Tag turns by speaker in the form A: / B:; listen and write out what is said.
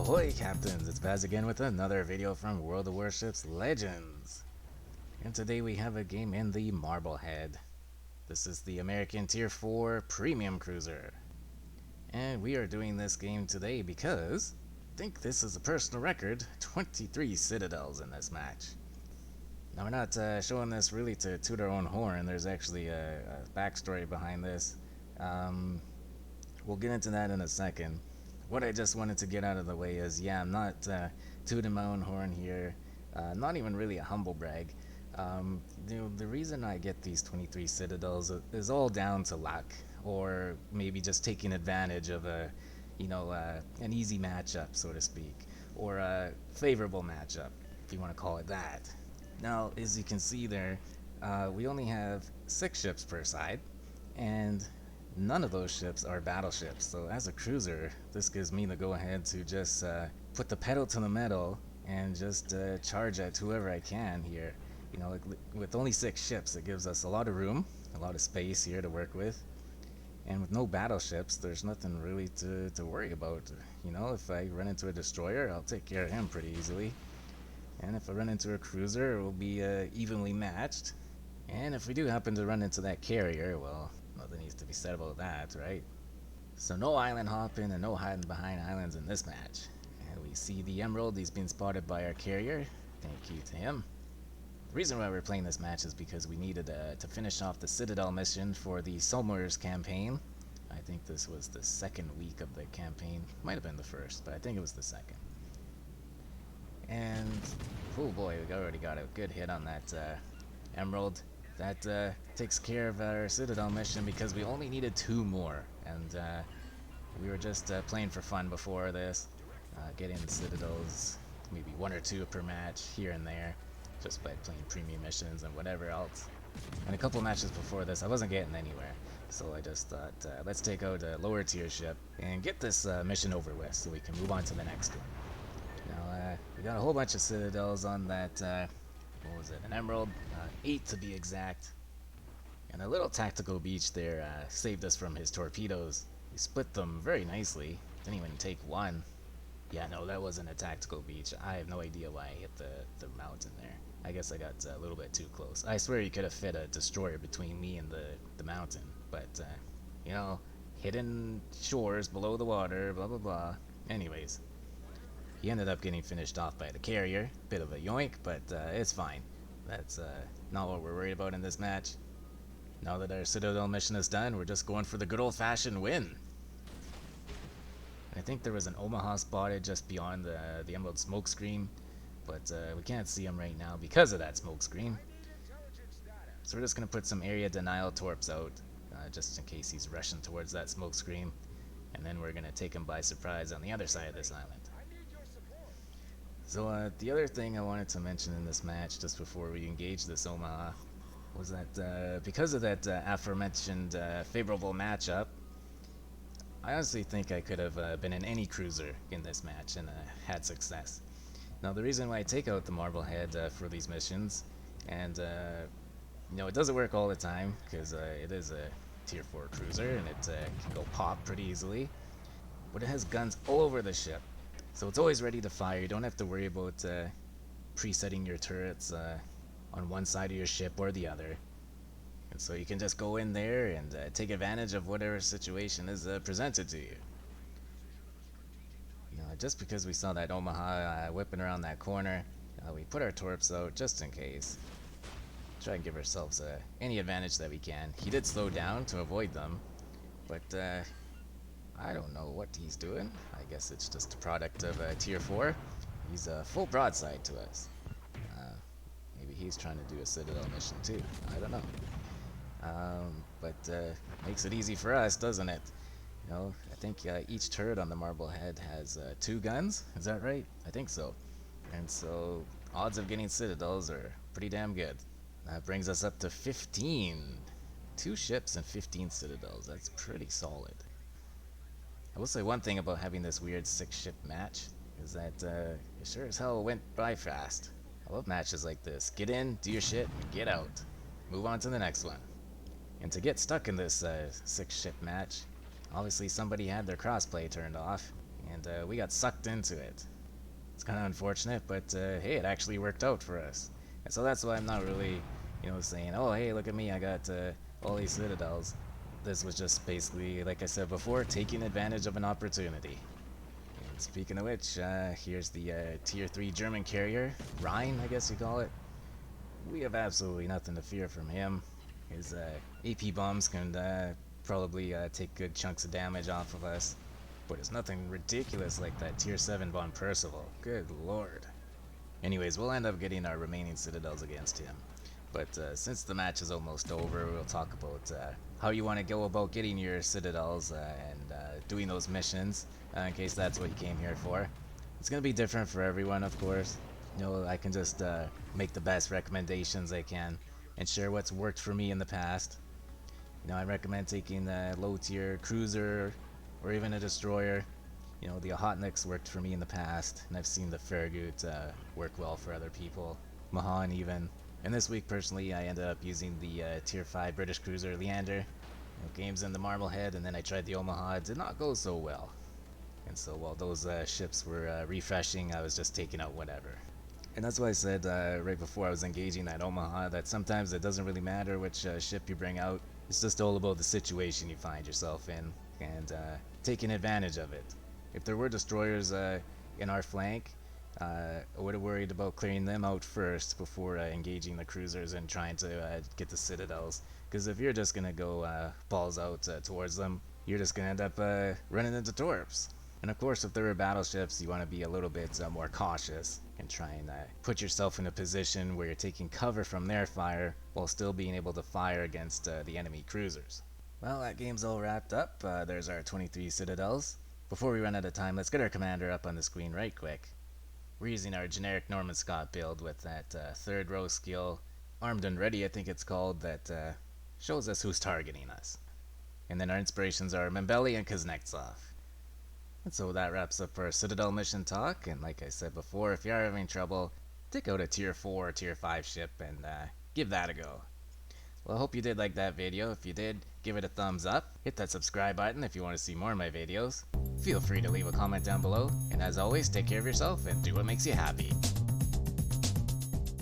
A: Ahoy Captains, it's Baz again with another video from World of Warships Legends. And today we have a game in the Marblehead. This is the American Tier 4 Premium Cruiser. And we are doing this game today because I think this is a personal record, 23 Citadels in this match. Now we're not showing this really to toot our own horn, there's actually a backstory behind this. We'll get into that in a second. What I just wanted to get out of the way is, yeah, I'm not tooting my own horn here, not even really a humble brag. The reason I get these 23 Citadels is all down to luck, or maybe just taking advantage of an easy matchup, so to speak, or a favorable matchup, if you want to call it that. Now, as you can see there, we only have 6 ships per side, and none of those ships are battleships, so as a cruiser, this gives me the go-ahead to just put the pedal to the metal and just charge at whoever I can here. You know, with only 6 ships, it gives us a lot of room, a lot of space here to work with. And with no battleships, there's nothing really to worry about. You know, if I run into a destroyer, I'll take care of him pretty easily. And if I run into a cruiser, it will be evenly matched. And if we do happen to run into that carrier, well, nothing needs to be said about that, right? So no island hopping and no hiding behind islands in this match. And we see the Emerald, he's been spotted by our carrier. Thank you to him. The reason why we're playing this match is because we needed to finish off the Citadel mission for the Somers campaign. I think this was the second week of the campaign. Might have been the first, but I think it was the second. And, oh boy, we already got a good hit on that Emerald. That takes care of our Citadel mission because we only needed 2 more, and we were just playing for fun before this, getting Citadels, maybe 1 or 2 per match here and there, just by playing premium missions and whatever else. And a couple matches before this I wasn't getting anywhere, so I just thought, let's take out a lower tier ship and get this mission over with so we can move on to the next one. Now, we got a whole bunch of Citadels on that, what was it, an Emerald, 8 to be exact. And a little tactical beach there saved us from his torpedoes. He split them very nicely, didn't even take one. Yeah, no, that wasn't a tactical beach. I have no idea why I hit the mountain there. I guess I got a little bit too close. I swear you could have fit a destroyer between me and the mountain, but, you know, hidden shores below the water, blah blah blah. Anyways, he ended up getting finished off by the carrier. Bit of a yoink, but it's fine. That's not what we're worried about in this match. Now that our Citadel mission is done, we're just going for the good old-fashioned win. I think there was an Omaha spotted just beyond the Emerald smoke screen, but we can't see him right now because of that smoke screen. So we're just going to put some area denial torps out, just in case he's rushing towards that smoke screen, and then we're going to take him by surprise on the other side of this island. So the other thing I wanted to mention in this match, just before we engage this Omaha, was that because of that aforementioned favorable matchup, I honestly think I could have been in any cruiser in this match and had success. Now the reason why I take out the Marblehead for these missions, and you know, it doesn't work all the time because it is a tier 4 cruiser and it can go pop pretty easily, but it has guns all over the ship. So it's always ready to fire. You don't have to worry about presetting your turrets on one side of your ship or the other. And so you can just go in there and take advantage of whatever situation is presented to you. You know, just because we saw that Omaha whipping around that corner, we put our torps out just in case. Try and give ourselves any advantage that we can. He did slow down to avoid them, but I don't know what he's doing. I guess it's just a product of tier 4. He's a full broadside to us. Maybe he's trying to do a Citadel mission too. I don't know. But makes it easy for us, doesn't it? You know, I think each turret on the Marblehead has 2 guns. Is that right? I think so. And so odds of getting Citadels are pretty damn good. That brings us up to 15. 2 ships and 15 Citadels. That's pretty solid. I will say one thing about having this weird 6-ship match is that it sure as hell went by fast. I love matches like this. Get in, do your shit, get out. Move on to the next one. And to get stuck in this 6-ship match, obviously somebody had their crossplay turned off, and we got sucked into it. It's kind of unfortunate, but hey, it actually worked out for us. And so that's why I'm not really, saying, oh, hey, look at me, I got all these Citadels. This was just basically, like I said before, taking advantage of an opportunity. And speaking of which, here's the Tier 3 German carrier, Rhine, I guess you call it. We have absolutely nothing to fear from him. His AP bombs can probably take good chunks of damage off of us. But it's nothing ridiculous like that Tier 7 Von Percival. Good lord. Anyways, we'll end up getting our remaining Citadels against him. But since the match is almost over, we'll talk about how you want to go about getting your Citadels and doing those missions, in case that's what you came here for. It's going to be different for everyone, of course. I can just make the best recommendations I can and share what's worked for me in the past. I recommend taking the low tier cruiser or even a destroyer. The Ohotniks worked for me in the past, and I've seen the Farragut work well for other people. Mahan even. And this week, personally, I ended up using the Tier 5 British cruiser Leander. Games in the Marblehead, and then I tried the Omaha. It did not go so well. And so while those ships were refreshing, I was just taking out whatever. And that's why I said right before I was engaging that Omaha that sometimes it doesn't really matter which ship you bring out. It's just all about the situation you find yourself in and taking advantage of it. If there were destroyers in our flank, I would have worried about clearing them out first before engaging the cruisers and trying to get the Citadels. Because if you're just going to go balls out towards them, you're just going to end up running into torps. And of course, if there are battleships, you want to be a little bit more cautious and try and put yourself in a position where you're taking cover from their fire while still being able to fire against the enemy cruisers. Well, that game's all wrapped up. There's our 23 Citadels. Before we run out of time, let's get our commander up on the screen right quick. We're using our generic Norman Scott build with that third row skill, Armed and Ready I think it's called, that shows us who's targeting us. And then our inspirations are Membeli and Kuznetsov. And so that wraps up our Citadel mission talk, and like I said before, if you are having trouble, take out a Tier 4 or Tier 5 ship and give that a go. Well, I hope you did like that video. If you did, give it a thumbs up. Hit that subscribe button if you want to see more of my videos. Feel free to leave a comment down below, and as always, take care of yourself and do what makes you happy.